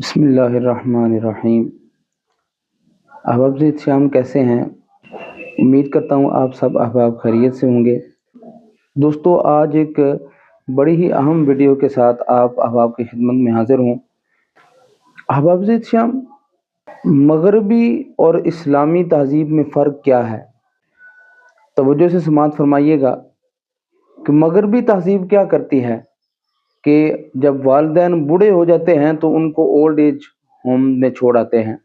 بسم اللہ الرحمن الرحیم۔ احباب شام کیسے ہیں؟ امید کرتا ہوں آپ سب احباب خیریت سے ہوں گے۔ دوستو، آج ایک بڑی ہی اہم ویڈیو کے ساتھ آپ احباب کی خدمت میں حاضر ہوں۔ احباب شام، مغربی اور اسلامی تہذیب میں فرق کیا ہے؟ توجہ سے سماعت فرمائیے گا کہ مغربی تہذیب کیا کرتی ہے کہ جب والدین بوڑھے ہو جاتے ہیں تو ان کو اولڈ ایج ہوم میں چھوڑ آتے ہیں،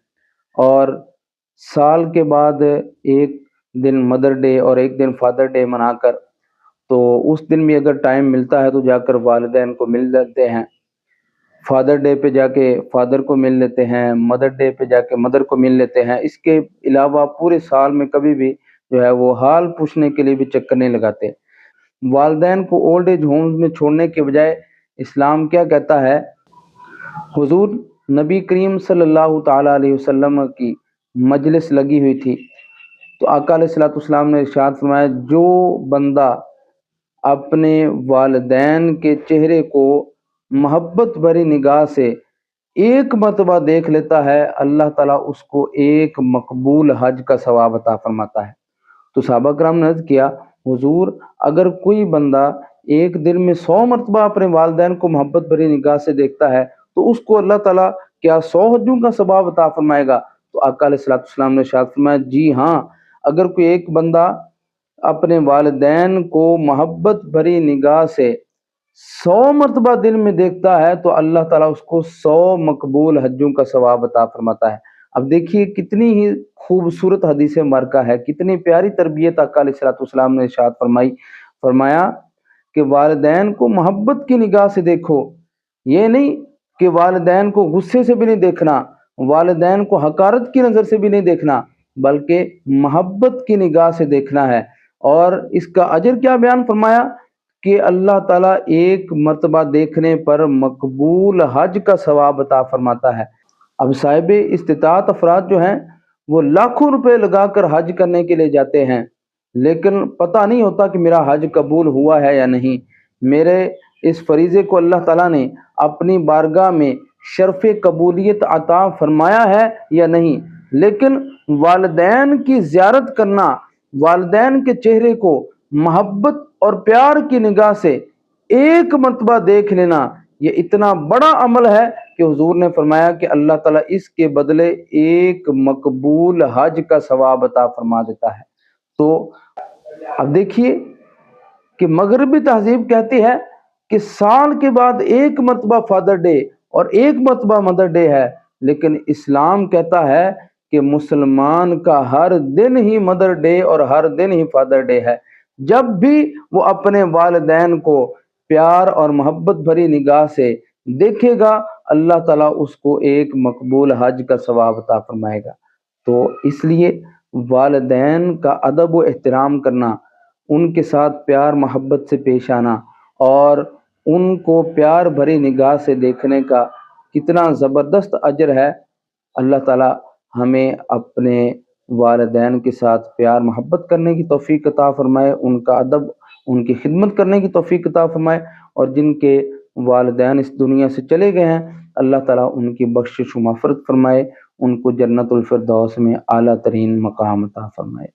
اور سال کے بعد ایک دن مدر ڈے اور ایک دن فادر ڈے منا کر، تو اس دن بھی اگر ٹائم ملتا ہے تو جا کر والدین کو مل لیتے ہیں، فادر ڈے پہ جا کے فادر کو مل لیتے ہیں، مدر ڈے پہ جا کے مدر کو مل لیتے ہیں۔ اس کے علاوہ پورے سال میں کبھی بھی جو ہے وہ حال پوچھنے کے لیے بھی چکر نہیں لگاتے۔ والدین کو اولڈ ایج ہومز میں چھوڑنے کے بجائے اسلام کیا کہتا ہے؟ حضور نبی کریم صلی اللہ تعالیٰ علیہ وسلم کی مجلس لگی ہوئی تھی، تو آقا علیہ الصلوۃ والسلام نے ارشاد فرمایا، جو بندہ اپنے والدین کے چہرے کو محبت بھری نگاہ سے ایک مرتبہ دیکھ لیتا ہے، اللہ تعالیٰ اس کو ایک مقبول حج کا ثواب عطا فرماتا ہے۔ تو صحابہ کرام نے عرض کیا، حضور اگر کوئی بندہ ایک دن میں 100 مرتبہ اپنے والدین کو محبت بھری نگاہ سے دیکھتا ہے تو اس کو اللہ تعالیٰ کیا 100 حجوں کا ثواب عطا فرمائے گا؟ تو آقا علیہ الصلوۃ والسلام نے ارشاد فرمایا، جی ہاں، اگر کوئی ایک بندہ اپنے والدین کو محبت بھری نگاہ سے 100 مرتبہ دن میں دیکھتا ہے تو اللہ تعالیٰ اس کو 100 مقبول حجوں کا ثواب عطا فرماتا ہے۔ اب دیکھیے کتنی ہی خوبصورت حدیث مبارکہ ہے، کتنی پیاری تربیت آقا علیہ الصلوۃ والسلام نے ارشاد فرمایا کہ والدین کو محبت کی نگاہ سے دیکھو۔ یہ نہیں کہ والدین کو غصے سے بھی نہیں دیکھنا، والدین کو حقارت کی نظر سے بھی نہیں دیکھنا، بلکہ محبت کی نگاہ سے دیکھنا ہے۔ اور اس کا اجر کیا بیان فرمایا کہ اللہ تعالیٰ ایک مرتبہ دیکھنے پر مقبول حج کا ثواب عطا فرماتا ہے۔ اب صاحب استطاعت افراد جو ہیں وہ لاکھوں روپے لگا کر حج کرنے کے لیے جاتے ہیں، لیکن پتہ نہیں ہوتا کہ میرا حج قبول ہوا ہے یا نہیں، میرے اس فریضے کو اللہ تعالیٰ نے اپنی بارگاہ میں شرف قبولیت عطا فرمایا ہے یا نہیں۔ لیکن والدین کی زیارت کرنا، والدین کے چہرے کو محبت اور پیار کی نگاہ سے ایک مرتبہ دیکھ لینا، یہ اتنا بڑا عمل ہے کہ حضور نے فرمایا کہ اللہ تعالیٰ اس کے بدلے ایک مقبول حج کا ثواب عطا فرما دیتا ہے۔ تو اب دیکھیے کہ مغربی تہذیب کہتی ہے کہ سال کے بعد ایک مرتبہ فادر ڈے اور ایک مرتبہ مدر ڈے ہے، لیکن اسلام کہتا ہے کہ مسلمان کا ہر دن ہی مدر ڈے اور ہر دن ہی فادر ڈے ہے۔ جب بھی وہ اپنے والدین کو پیار اور محبت بھری نگاہ سے دیکھے گا، اللہ تعالیٰ اس کو ایک مقبول حج کا ثواب عطا فرمائے گا۔ تو اس لیے والدین کا ادب و احترام کرنا، ان کے ساتھ پیار محبت سے پیش آنا اور ان کو پیار بھری نگاہ سے دیکھنے کا کتنا زبردست اجر ہے۔ اللہ تعالیٰ ہمیں اپنے والدین کے ساتھ پیار محبت کرنے کی توفیق عطا فرمائے، ان کا ادب، ان کی خدمت کرنے کی توفیق عطا فرمائے، اور جن کے والدین اس دنیا سے چلے گئے ہیں اللہ تعالیٰ ان کی بخشش و مغفرت فرمائے، ان کو جنت الفردوس میں اعلیٰ ترین مقام عطا فرمائے۔